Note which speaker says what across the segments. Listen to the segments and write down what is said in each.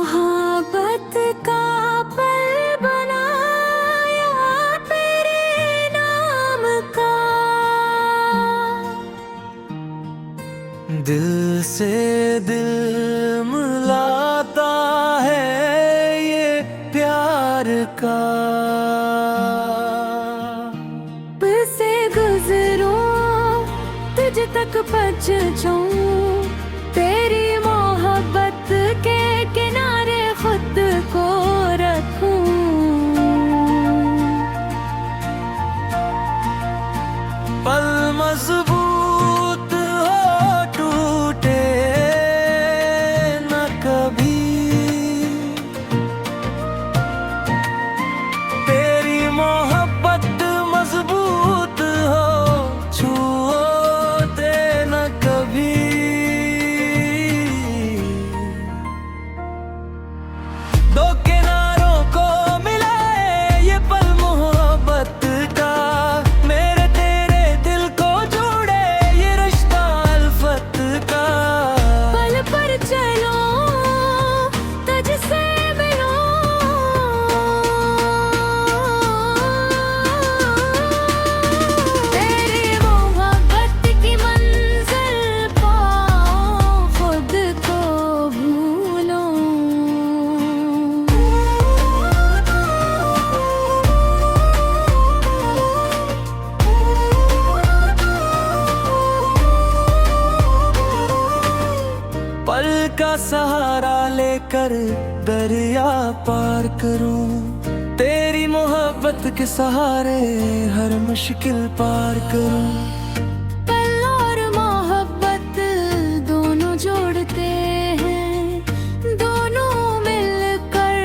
Speaker 1: मोहब्बत का पल बनाया तेरे नाम का।
Speaker 2: दिल से दिल मिलाता है ये प्यार का।
Speaker 1: से गुजरूं तुझ तक पहुंचूं, तेरी मोहब्बत के किनारे खुद को रखूं।
Speaker 2: पल मजबूत हो टूटे न कभी, तेरी मोहब्बत मजबूत हो छूटे न कभी। दो किनारों को मिलाए ये पल मोहब्बत का, मेरे तेरे दिल को जोड़े ये रिश्ता अल्फत का।
Speaker 1: पल पर चलो तुझसे मिलो, तेरी मोहब्बत की मंजिल पाओ खुद को भूलो।
Speaker 2: पल का सहारा लेकर दरिया पार करूं, तेरी मोहब्बत के सहारे हर मुश्किल पार करूं।
Speaker 1: पल और मोहब्बत दोनों जोड़ते हैं, दोनों मिलकर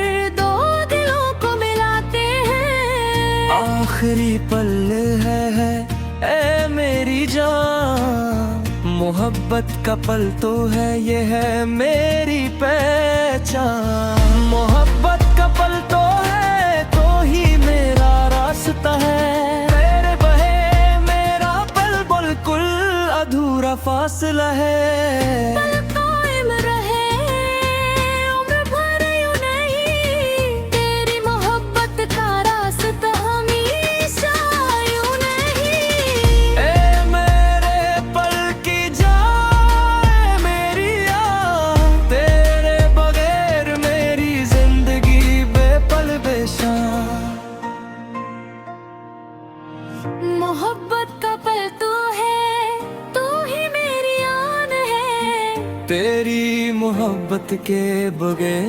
Speaker 1: दो दिलों को मिलाते हैं।
Speaker 2: आखिरी पल है ए मेरी जान, मोहब्बत का पल तो है ये है मेरी पहचान। मोहब्बत का पल तो है तो ही मेरा रास्ता है, तेरे बहे मेरा पल बिल्कुल अधूरा फासला है।
Speaker 1: पल कायम रहे उम्र भर यूं नहीं, तेरी मोहब्बत का रास्ता हमेशा यूं नहीं।
Speaker 2: ए मेरे पल की जाए मेरी याद, तेरे बगैर मेरी जिंदगी बेपल बेशान।
Speaker 1: मोहब्बत का पल तू है, तू ही मेरी आन है,
Speaker 2: तेरी मोहब्बत के बगैर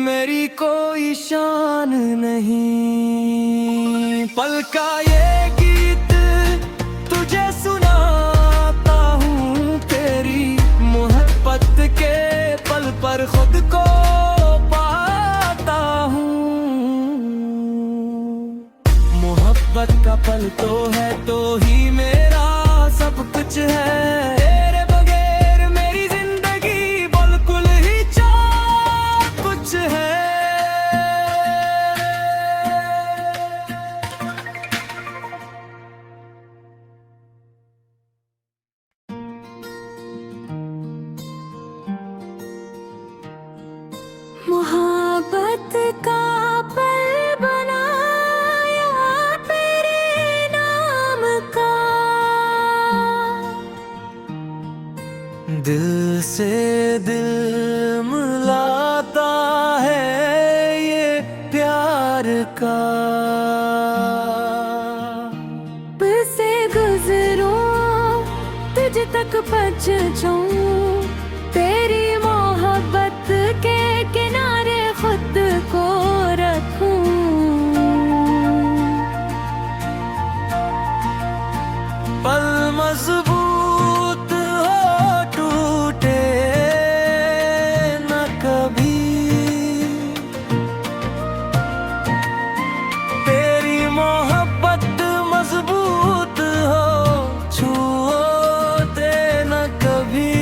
Speaker 2: मेरी कोई शान नहीं। पल का ये गीत तुझे सुनाता हूँ, तेरी मोहब्बत के पल पर खुद को पाता हूँ। मोहब्बत का पल तो है तो ही मेरा सब कुछ है, तेरे बगैर मेरी जिंदगी बिल्कुल ही चार कुछ है।
Speaker 1: मोहब्बत का पल बनाया तेरे नाम का।
Speaker 2: दिल से दिल मिलाता है ये प्यार का।
Speaker 1: से गुजरूं तुझ तक पहुंचूं, तेरी मोहब्बत के किनारे खुद को रखूं।
Speaker 2: पल मजबूत हो टूटे न कभी, तेरी मोहब्बत मजबूत हो छूटे न कभी।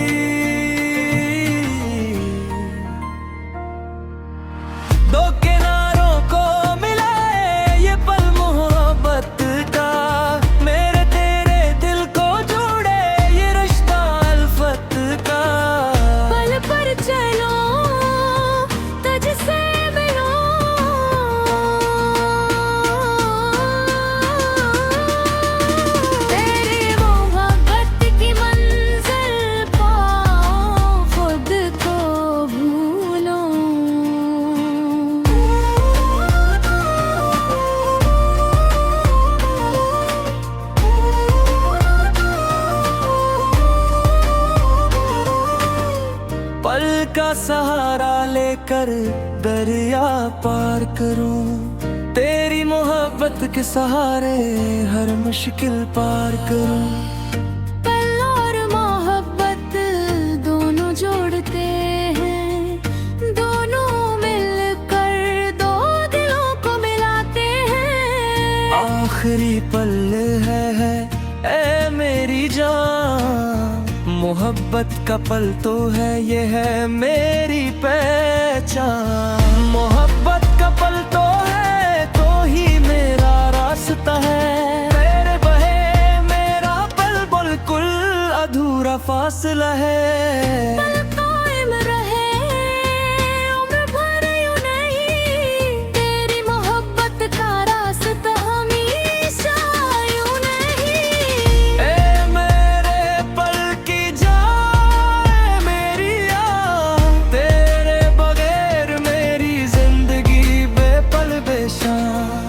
Speaker 2: का सहारा लेकर दरिया पार करूं, तेरी मोहब्बत के सहारे हर मुश्किल पार करूं।
Speaker 1: पल और मोहब्बत दोनों जोड़ते हैं, दोनों मिलकर दो दिलों को मिलाते हैं।
Speaker 2: आखिरी पल है ए मेरी जान, मोहब्बत का पल तो है, ये है मेरी पहचान। मोहब्बत का पल तो है, तो ही मेरा रास्ता है। तेरे बहे मेरा पल बिल्कुल अधूरा फासला है।
Speaker 1: पल कायम रहे उम्र भर यूं नहीं, तेरी मोहब्बत का रास्ता हमेशा यूं नहीं।
Speaker 2: ए मेरे पल की जाए मेरी यार, तेरे बगैर मेरी जिंदगी बेपल बेशान।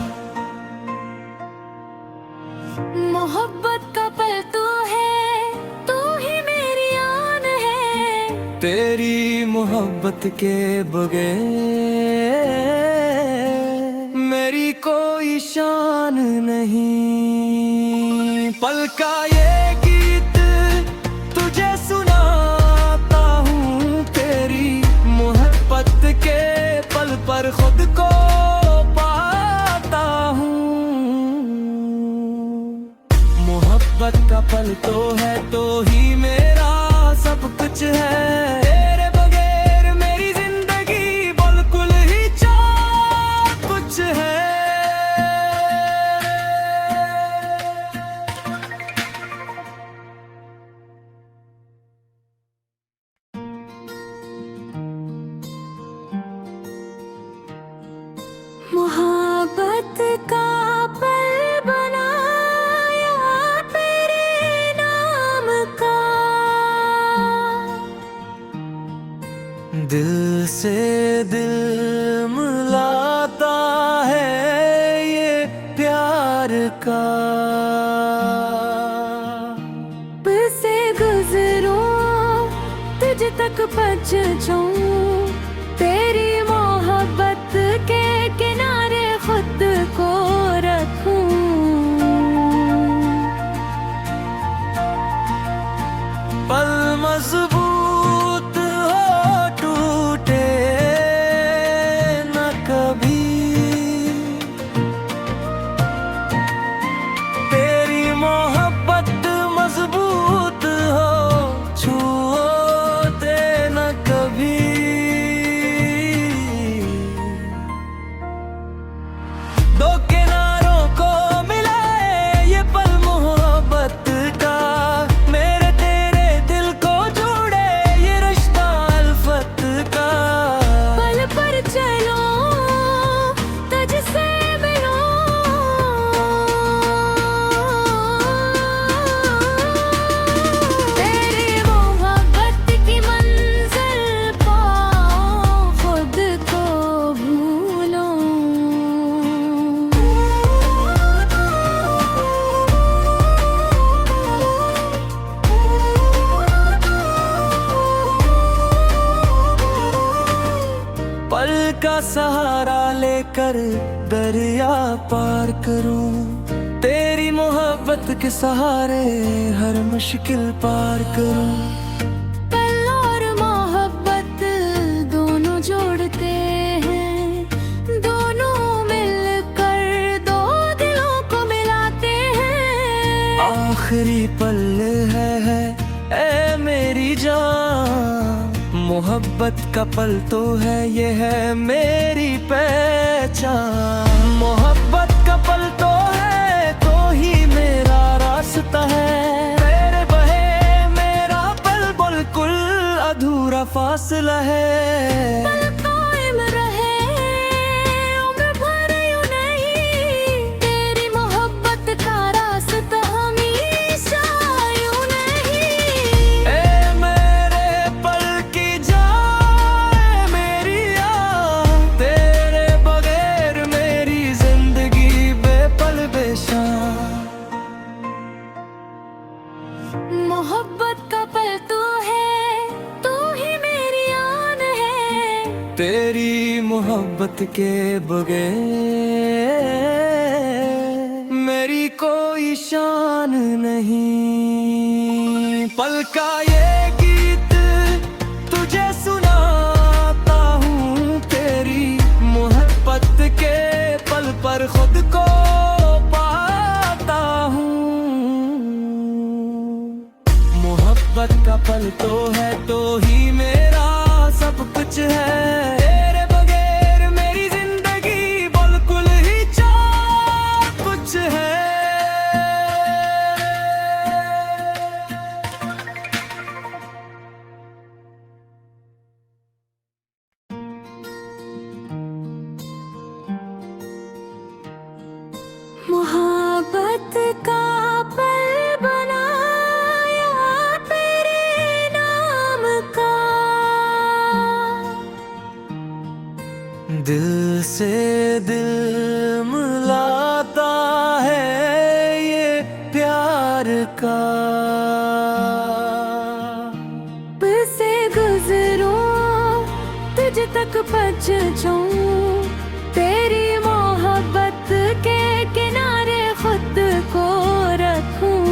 Speaker 1: मोहब्बत का पल तू है, तू ही मेरी आन है।
Speaker 2: तेरी मोहब्बत के बगैर मेरी कोई शान नहीं। पल का ये गीत तुझे सुनाता हूँ, तेरी मोहब्बत के पल पर खुद को पाता हूँ। मोहब्बत का पल तो है, तो ही मेरा सब कुछ है। तेरे बगैर मेरी जिंदगी बिल्कुल ही चार कुछ है।
Speaker 1: मोहब्बत का पल बनाया तेरे नाम का,
Speaker 2: दिल से दिल मिलाता है ये प्यार का।
Speaker 1: से गुजरूं तुझ तक पहुंचूं, तेरी मोहब्बत के किनारे खुद को रखूं।
Speaker 2: पल मजबूत हो टूटे न कभी, तेरी मोहब्बत मजबूत हो छूटे न कभी। दो किनारों को मिलाए ये पल मोहब्बत का, मेरे तेरे दिल को जोड़े ये रिश्ता अल्फत का।
Speaker 1: पल पर चलो तुझसे मिलो, तेरी मोहब्बत की मंजिल पाओ, खुद को भूलो।
Speaker 2: पल का सहारा लेकर दरिया पार करूं, तेरी मोहब्बत के सहारे हर मुश्किल पार करूं।
Speaker 1: पल और मोहब्बत दोनों जोड़ते हैं, दोनों मिलकर दो दिलों को मिलाते हैं।
Speaker 2: आखिरी पल है ए मेरी जान, मोहब्बत का पल तो है, ये है मेरी पहचान। मोहब्बत का पल तो है, तो ही मेरा रास्ता है। तेरे बहे मेरा पल बिल्कुल अधूरा फासला है।
Speaker 1: पल कायम रहे उम्र भर यूं नहीं, तेरी मोहब्बत का रास्ता हमेशा यूं नहीं।
Speaker 2: ए मेरे पल की जाए मेरी यार, तेरे बगैर मेरी जिंदगी बेपल बेशान।
Speaker 1: मोहब्बत का पल तू है, तू ही मेरी आन
Speaker 2: मोहब्बत के बगैर मेरी कोई शान नहीं। पल का ये गीत तुझे सुनाता हूँ, तेरी मोहब्बत के पल पर खुद को पाता हूँ। मोहब्बत का पल तो है तो ही मेरा सब कुछ है, तेरे बगैर मेरी जिंदगी बिल्कुल ही चार कुछ है।
Speaker 1: मोहब्बत का पल बनाया तेरे नाम का,
Speaker 2: दिल से दिल मिलाता है ये प्यार का।
Speaker 1: से गुजरूं तुझ तक पहुंचूं, तेरी मोहब्बत के किनारे खुद को रखूं।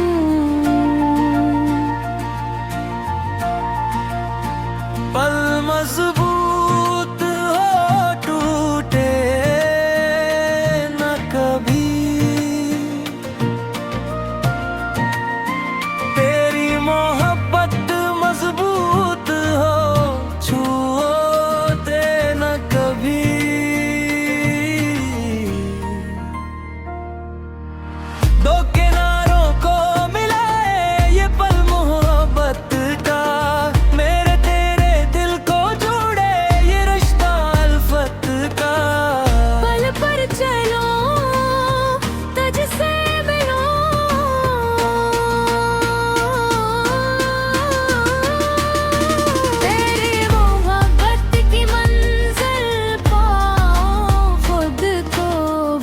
Speaker 2: पल मजबूत हो टूटे न कभी, तेरी मोहब्बत मजबूत हो छूटे न कभी। दो किनारों को मिलाए ये पल मोहब्बत का, मेरे तेरे दिल को जोड़े ये रिश्ता अल्फत का।
Speaker 1: पल पर चलो तुझसे मिलो, तेरी मोहब्बत की मंजिल पाओ खुद को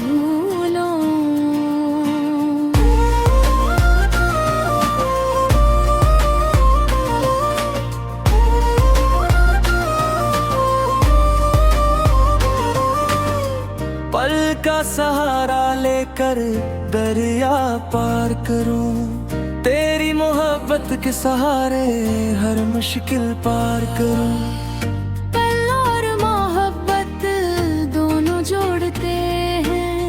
Speaker 1: भूलो।
Speaker 2: पल का सहारा लेकर दरिया पार करूं, तेरी मोहब्बत के सहारे हर मुश्किल पार करूं।
Speaker 1: पल और मोहब्बत दोनों जोड़ते हैं,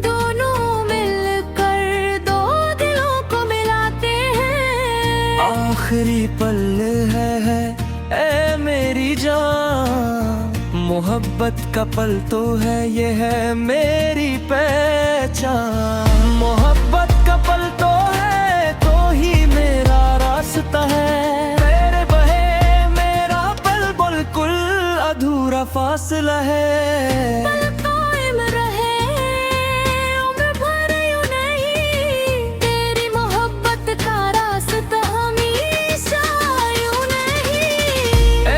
Speaker 1: दोनों मिलकर दो दिलों को मिलाते हैं।
Speaker 2: आखिरी पल है ए मेरी जान, मोहब्बत का पल तो है ये है मेरी पहचान। मोहब्बत का पल तो है तो ही मेरा रास्ता है, तेरे बहे मेरा पल बिल्कुल अधूरा फासला है।
Speaker 1: पल कायम रहे उम्र भर यूं नहीं, तेरी मोहब्बत का रास्ता हमेशा यूं नहीं।
Speaker 2: ए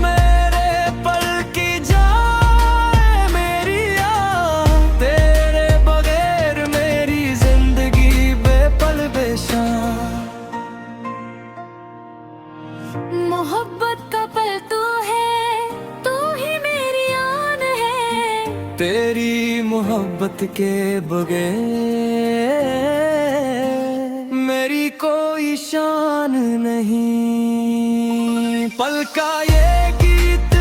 Speaker 2: मेरे पल की जाए मेरी याद, तेरे बगैर मेरी जिंदगी बेपल बेशान।
Speaker 1: मोहब्बत का पल तू है, तू ही मेरी आन है,
Speaker 2: तेरी मोहब्बत के बगैर मेरी कोई शान नहीं। पल का ये गीत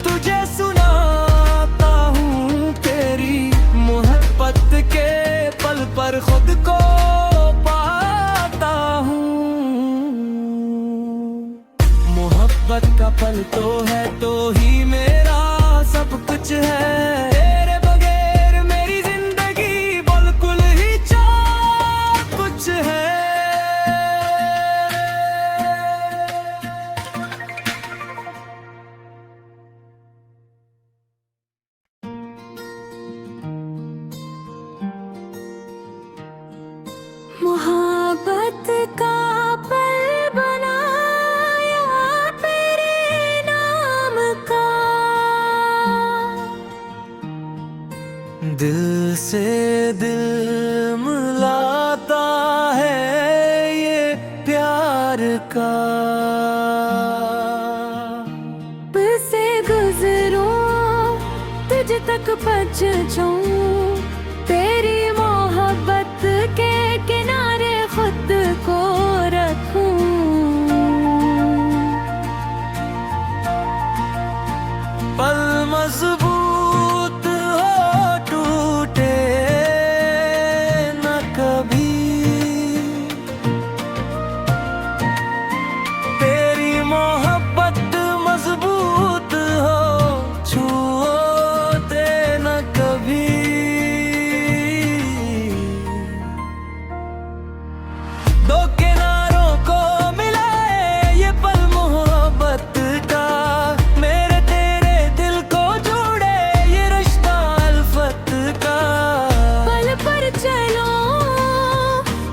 Speaker 2: तुझे सुनाता हूँ, तेरी मोहब्बत के पल पर खुद को पाता हूँ। मोहब्बत का पल तो है तो ही मेरा सब कुछ है, तेरे बगैर मेरी जिंदगी बिल्कुल ही चार कुछ है।
Speaker 1: मोहब्बत का पल बनाया तेरे नाम का,
Speaker 2: दिल से दिल मिलाता है ये प्यार का।
Speaker 1: से गुजरूं बच जाऊं, तेरी मोहब्बत के किनारे खुद को रखूं।
Speaker 2: पल मजबूत हो टूटे न कभी, तेरी मोहब्बत मजबूत हो छूटे न कभी। दो किनारों को मिलाए ये पल मोहब्बत का, मेरे तेरे दिल को जोड़े ये रिश्ता अल्फत का।
Speaker 1: पल पर चलो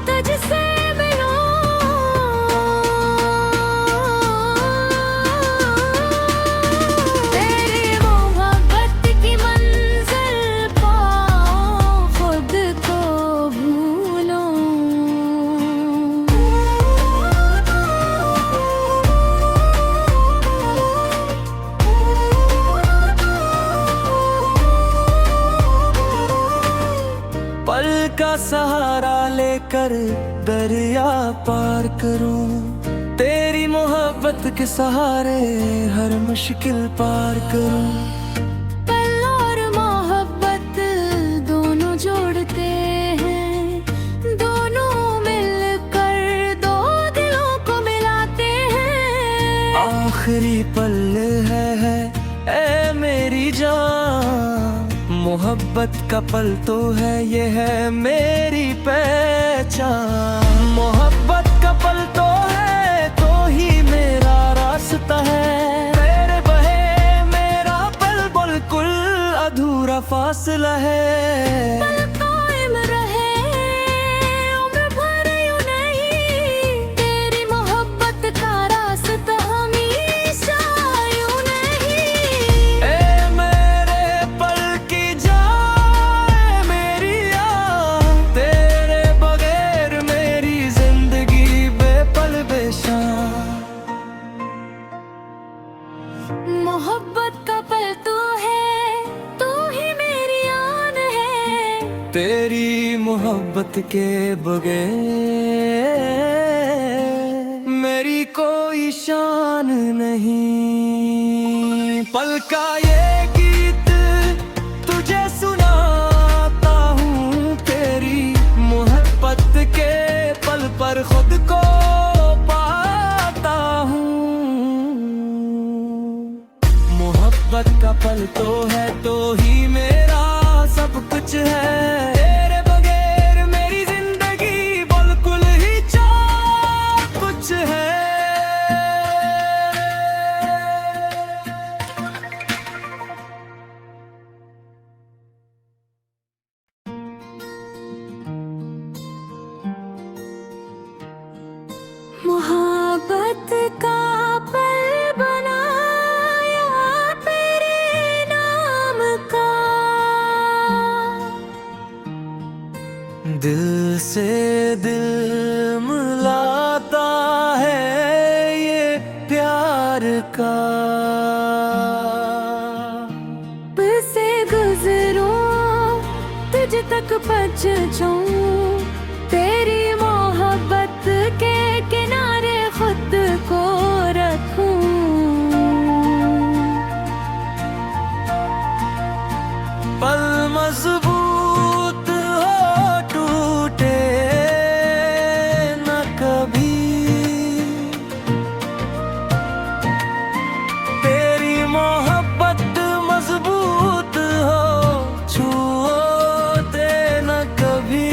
Speaker 1: तुझसे मिलो, तेरी मोहब्बत की मंजिल पाओ, खुद को भूलो।
Speaker 2: पल का सहारा लेकर दरिया पार करूं, तेरी मोहब्बत के सहारे हर मुश्किल पार करूं।
Speaker 1: पल और मोहब्बत दोनों जोड़ते हैं, दोनों मिलकर दो दिलों को मिलाते हैं।
Speaker 2: आखिरी पल है ए मेरी जान, मोहब्बत का पल तो है ये है मेरी पहचान। मोहब्बत का पल तो है तो ही मेरा रास्ता है, तेरे बहे मेरा पल बिल्कुल अधूरा फासला है।
Speaker 1: पल कायम रहे उम्र भर यूं नहीं, तेरी मोहब्बत का रास्ता हमेशा यूं नहीं।
Speaker 2: ए मेरे पल की जाए मेरी याद, तेरे बगैर मेरी जिंदगी बेपल बेशान।
Speaker 1: मोहब्बत का पल तू है, तू ही मेरी आन है,
Speaker 2: तेरी मोहब्बत के बगैर मेरी कोई शान नहीं। पल का ये गीत तुझे सुनाता हूँ, तेरी मोहब्बत के पल पर खुद को पाता हूँ। मोहब्बत का पल तो है तो ही मेरा सब कुछ है, तेरे बगैर मेरी जिंदगी बिल्कुल ही चार कुछ है।
Speaker 1: मोहब्बत का पल बनाया तेरे नाम का,
Speaker 2: दिल से दिल मिलाता है ये प्यार का।
Speaker 1: से गुजरूं तुझ तक पहुंच जाऊं, तेरी मोहब्बत के किनारे खुद को रखूं।
Speaker 2: पल मजबूत हो टूटे न कभी, तेरी मोहब्बत मजबूत हो छूटे न कभी।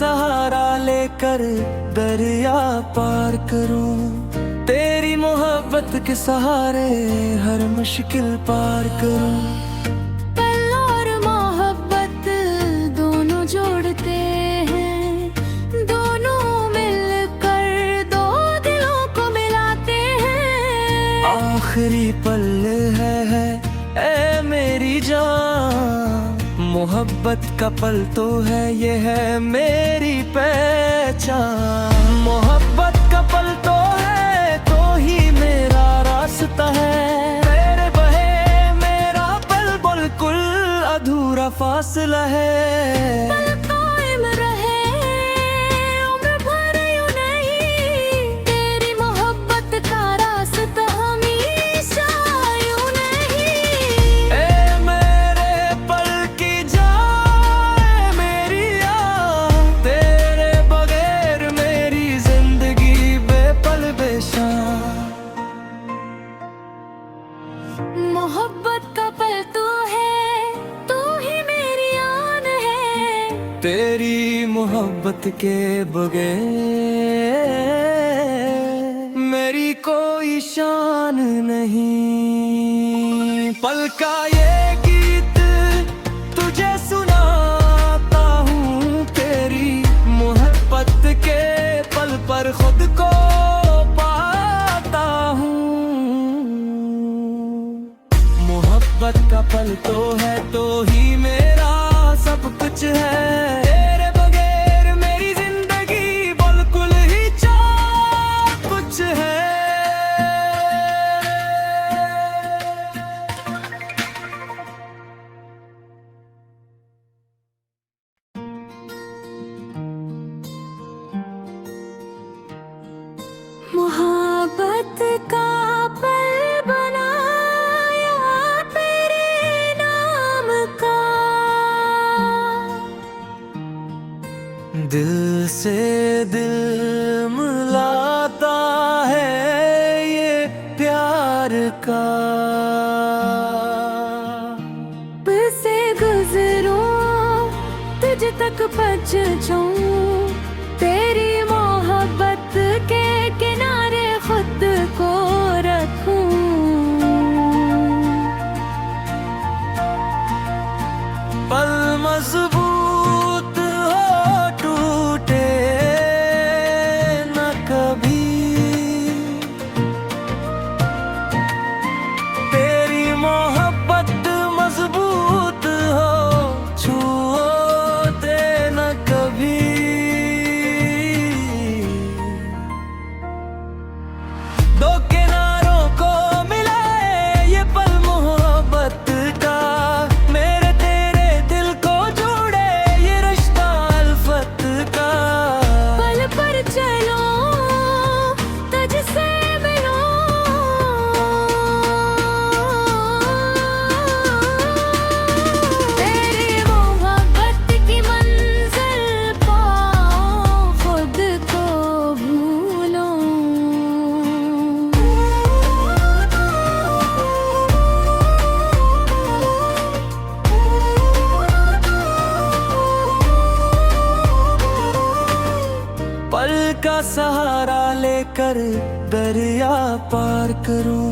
Speaker 2: सहारा लेकर दरिया पार करूं, तेरी मोहब्बत के सहारे हर मुश्किल पार करूं।
Speaker 1: पल और मोहब्बत दोनों जोड़ते हैं, दोनों मिलकर दो दिलों को मिलाते हैं।
Speaker 2: आखिरी पल है ए मेरी जान, मोहब्बत का पल तो है, ये है मेरी पहचान। मोहब्बत का पल तो है, तो ही मेरा रास्ता है। तेरे बहे मेरा पल बिल्कुल अधूरा फासला है।
Speaker 1: पल कायम रहे उम्र भर यूं नहीं, तेरी मोहब्बत का रास्ता हमेशा यूं नहीं।
Speaker 2: ए मेरे पल की जाए मेरी याद, तेरे बगैर मेरी जिंदगी बेपल बेशान।
Speaker 1: मोहब्बत का पल तू है, तू ही मेरी आन है।
Speaker 2: तेरी मोहब्बत के बगैर मेरी कोई शान नहीं। पल का ये गीत तुझे सुनाता हूँ, तेरी मोहब्बत के पल पर खुद को पाता हूँ। मोहब्बत का पल तो है, तो ही मेरा सब कुछ है। तेरे बगैर मेरी जिंदगी बिल्कुल ही चार कुछ है।
Speaker 1: मोहब्बत का पल बनाया तेरे नाम का,
Speaker 2: दिल से दिल मिलाता है ये प्यार का।
Speaker 1: से गुजरूं तुझ तक पहुंचूं, तेरी मोहब्बत के किनारे खुद को रखूं।
Speaker 2: पल मजबूत हो टूटे न कभी, तेरी मोहब्बत मजबूत हो छूटे न कभी। दो किनारों को मिले ये पल मोहब्बत का, मेरे तेरे दिल को जोड़े ये रिश्ता अल्फत का।
Speaker 1: पल पर चलो तुझसे मिलो, तेरी मोहब्बत की मंजिल पाओ, खुद को भूलो।
Speaker 2: पल का सहारा लेकर दरिया पार करूं,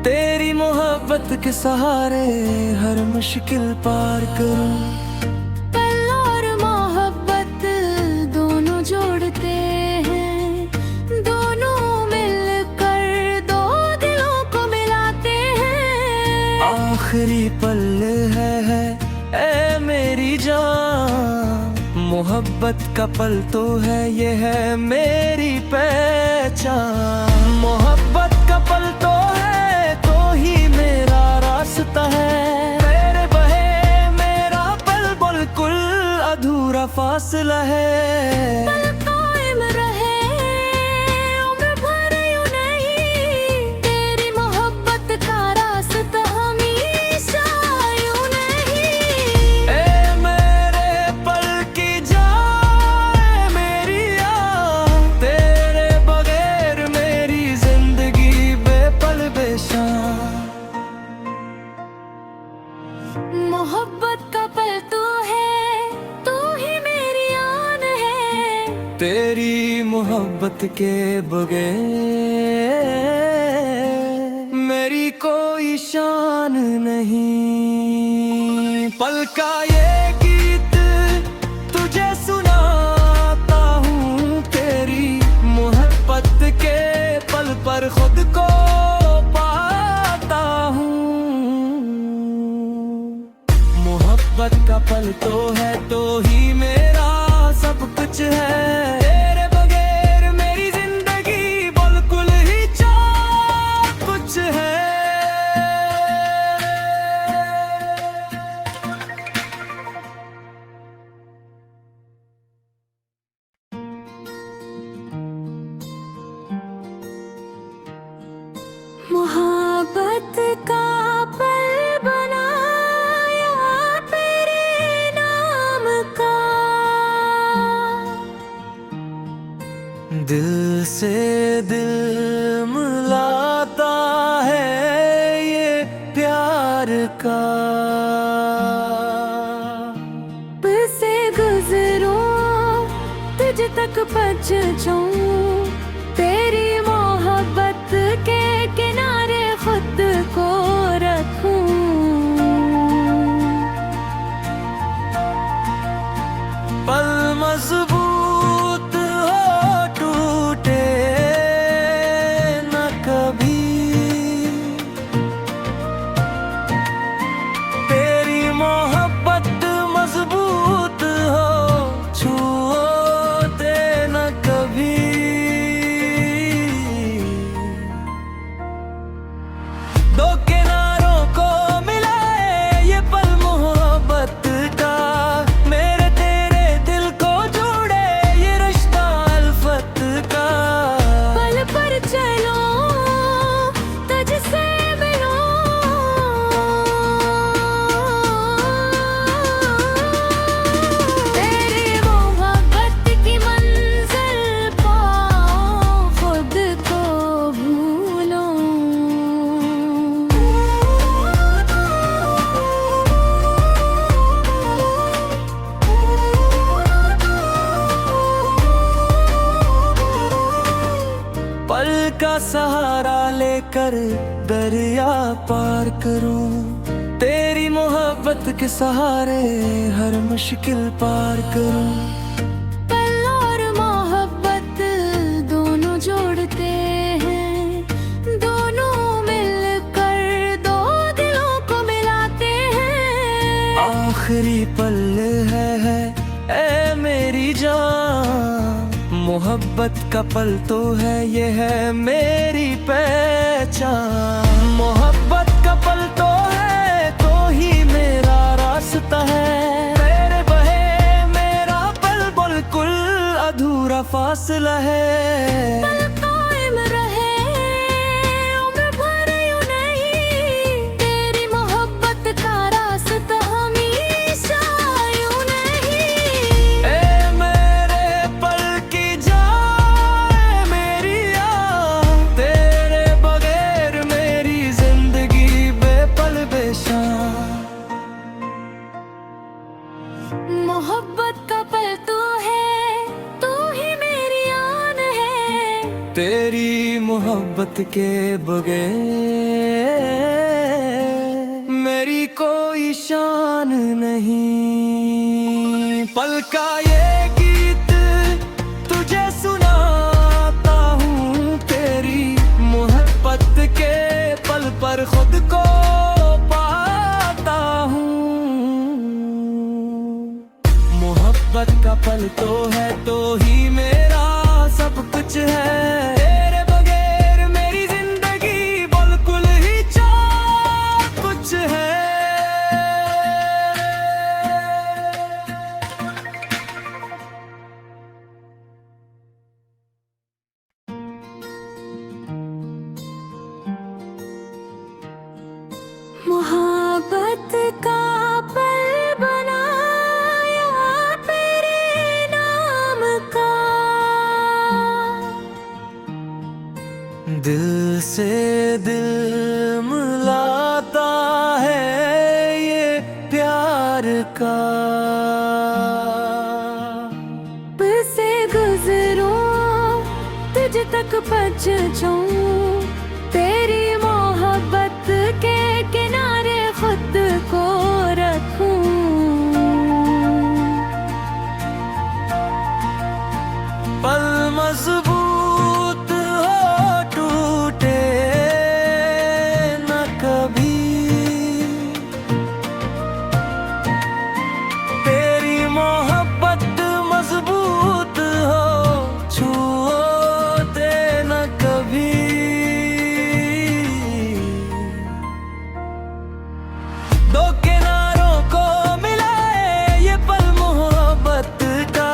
Speaker 2: तेरी मोहब्बत के सहारे हर मुश्किल पार करूं।
Speaker 1: पल और मोहब्बत दोनों जोड़ते हैं, दोनों मिलकर दो दिलों को मिलाते हैं।
Speaker 2: आखिरी पल है ए मेरी जान, मोहब्बत का पल तो है, ये है मेरी पहचान। मोहब्बत का पल तो है, तो ही मेरा रास्ता है। तेरे बहे मेरा पल बिल्कुल अधूरा फासला है।
Speaker 1: पल कायम रहे उम्र भर यूं नहीं, तेरी मोहब्बत का रास्ता हमेशा यूं नहीं।
Speaker 2: ए मेरे पल की जाए मेरी याद, तेरे बगैर मेरी जिंदगी बेपल बेशान।
Speaker 1: मोहब्बत का पल तू है, तू ही मेरी आन है।
Speaker 2: तेरी मोहब्बत के बगैर मेरी कोई शान नहीं। पल का ये गीत तुझे सुनाता हूँ, तेरी मोहब्बत के पल पर खुद को पाता हूँ। मोहब्बत का पल तो है तो ही मेरा सब कुछ है, तेरे बगैर मेरी जिंदगी बिल्कुल ही चार कुछ है।
Speaker 1: मोहब्बत का पल बनाया तेरे नाम का,
Speaker 2: दिल से दिल मिलाता है ये प्यार का।
Speaker 1: से गुजरूं तुझ तक पहुंचूं, तेरी मोहब्बत के किनारे खुद को रखूं।
Speaker 2: पल मजबूत हो टूटे न कभी, तेरी मोहब्बत मजबूत हो छूटे न कभी। दो किनारों को मिलाए ये पल मोहब्बत का, मेरे तेरे दिल को जोड़े ये रिश्ता अल्फत का।
Speaker 1: पल पर चलो तुझसे मिलो, तेरी मोहब्बत की मंजिल पाओ खुद को भूलो।
Speaker 2: पल का सहारा लेकर दरिया पार करूं, तेरी मोहब्बत के सहारे हर मुश्किल पार करूं।
Speaker 1: पल और मोहब्बत दोनों जोड़ते हैं, दोनों मिलकर दो दिलों को मिलाते हैं।
Speaker 2: आखिरी पल है ए मेरी जान, मोहब्बत का पल तो है ये है मेरी पहचान। मोहब्बत का पल तो है तो ही मेरा रास्ता है, तेरे बहे मेरा पल बिल्कुल अधूरा फासला है।
Speaker 1: पल कायम रहे उम्र भर यूं नहीं, तेरी मोहब्बत का रास्ता हमेशा यूं नहीं।
Speaker 2: ए मेरे पल की जाए मेरी याद, तेरे बगैर मेरी जिंदगी बेपल बेशान।
Speaker 1: मोहब्बत का पल तू है, तू ही मेरी आन है,
Speaker 2: तेरी मोहब्बत के बगैर मेरी कोई शान नहीं। पल का ये गीत तुझे सुनाता हूँ, तेरी मोहब्बत के पल पर खुद को पाता हूँ। मोहब्बत का पल तो है तो ही मेरा सब कुछ है, तेरे बगैर मेरी जिंदगी बिल्कुल ही चार कुछ है।
Speaker 1: मोहब्बत का पल बनाया तेरे नाम का,
Speaker 2: दिल से दिल मिलाता है ये प्यार का।
Speaker 1: से गुजरूं, तुझ तक पहुंच जाऊं, तेरी मोहब्बत के किनारे खुद को रखूं।
Speaker 2: पल मजबूत हो टूटे न कभी, तेरी मोहब्बत मजबूत हो छूटे न कभी। दो किनारों को मिलाए ये पल मोहब्बत का,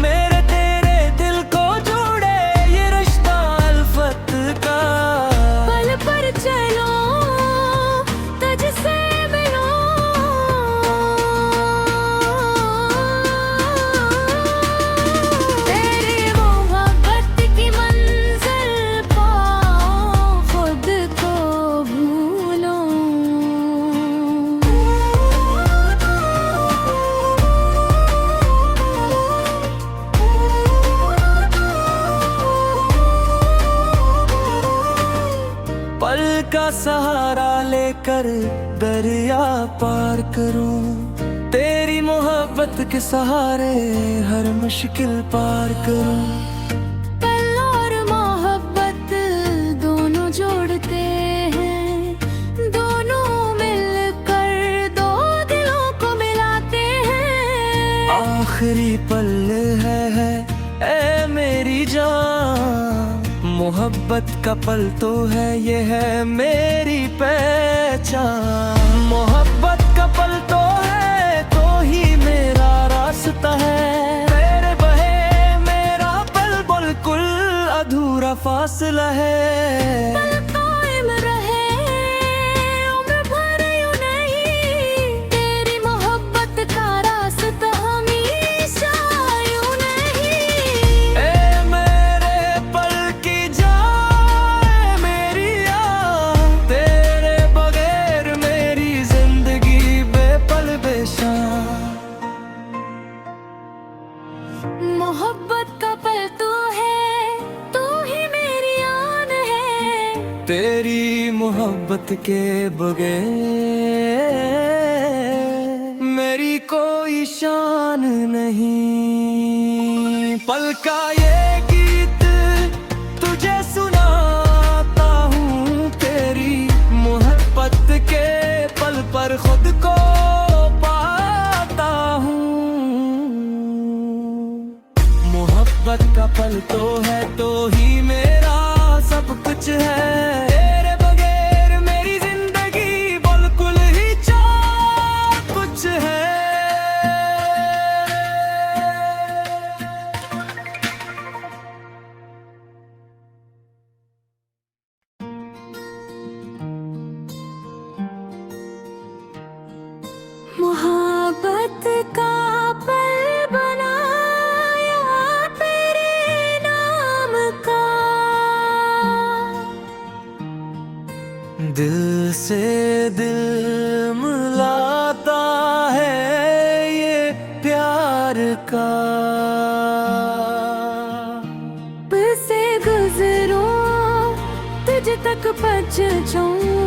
Speaker 2: मेरे तेरे दिल को जोड़े ये रिश्ता अल्फत का।
Speaker 1: पल पर चलो तुझसे मिलो, तेरी मोहब्बत की मंजिल पाओ, खुद को भूलो।
Speaker 2: पल का सहारा लेकर दरिया पार करूं, तेरी मोहब्बत के सहारे हर मुश्किल पार करूं।
Speaker 1: पल और मोहब्बत दोनों जोड़ते हैं, दोनों मिलकर दो दिलों को मिलाते हैं।
Speaker 2: आखिरी पल है ए मेरी जान, मोहब्बत का पल तो है ये है मेरी पहचान। मोहब्बत का पल तो है तो ही मेरा रास्ता है, तेरे बहे मेरा पल बिल्कुल अधूरा फासला है।
Speaker 1: पल कायम रहे उम्र भर यूं नहीं, तेरी मोहब्बत का रास्ता हमेशा यूं नहीं।
Speaker 2: ए मेरे पल की जाए मेरी याद, तेरे बगैर मेरी जिंदगी बेपल बेशान।
Speaker 1: मोहब्बत का पल तू है, तू ही मेरी आन है,
Speaker 2: तेरी मोहब्बत के बगैर मेरी कोई शान नहीं। पल का ये गीत तुझे सुनाता हूँ, तेरी मोहब्बत के पल पर खुद को पाता हूँ। मोहब्बत का पल तो है तो ही मेरा सब कुछ है, तेरे बगैर मेरी जिंदगी बिल्कुल ही चार कुछ है।
Speaker 1: मोहब्बत का पल बनाया तेरे नाम का,
Speaker 2: दिल से दिल मिलाता है ये प्यार का।
Speaker 1: पल से गुजरूं, तुझ तक पहुंच जाऊं,